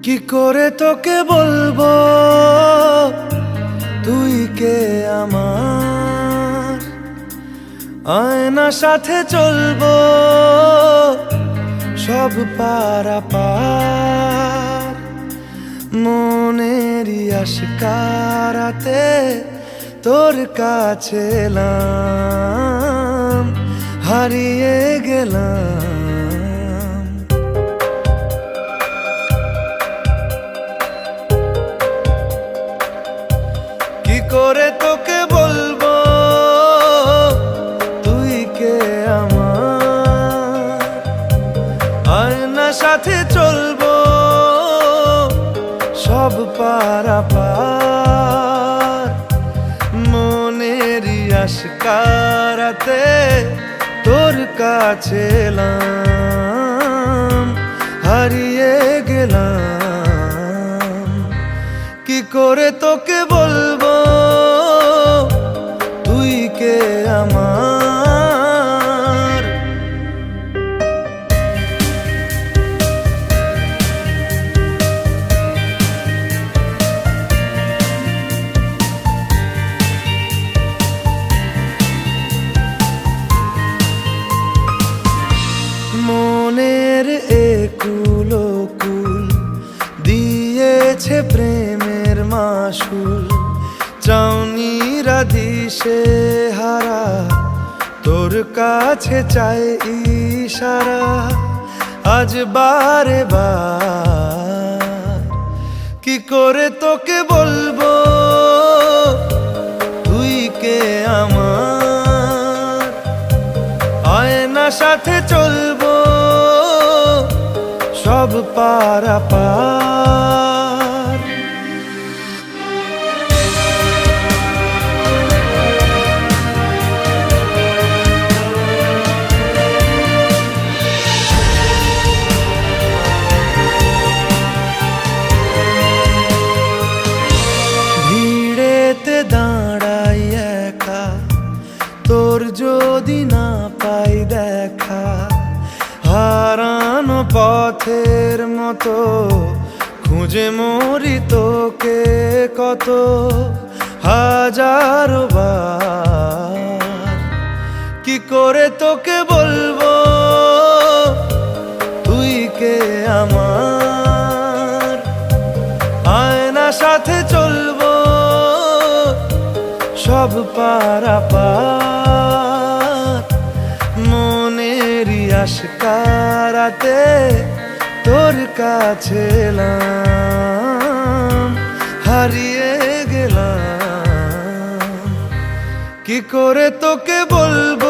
কি করে তোকে বলবো তুই কে আমার, আয়নার সাথে চলবো সব পারাপার। মনেরই আশকারাতে তোর কাছে এলাম, হারিয়ে গেলাম। কি করে তোকে বলবো তুই কে আমার, আয়নার সাথে চলবো সব পারাপার। মনেরই আশকারাতে তোর কাছে এলাম, হারিয়ে গেলাম। কি করে তোকে বলবো তুই কে আমার। মনের একুল কুল দিয়েছে প্রেমের মাসুল, চাউনিরা দিশে হারা তোর কাছে চাই ইশারা। আজ বারে বার কি করে তোকে বলবো তুই কে আমার, আয়নার সাথে চলবো সব পারাপার। ভিড়েতে দাঁড়াই একা, তোর যদি না পাই দেখা, হারানো পথের মতো খুঁজে মরি তোকে কত হাজারো বার। কি করে তোকে বলবো তুই কে আমার, আয়নার সাথে চলবো সব পারাপার। মনেরই আশকারাতে তোর কাছে এলাম, হারিয়ে গেলাম। কি করে তোকে বলবো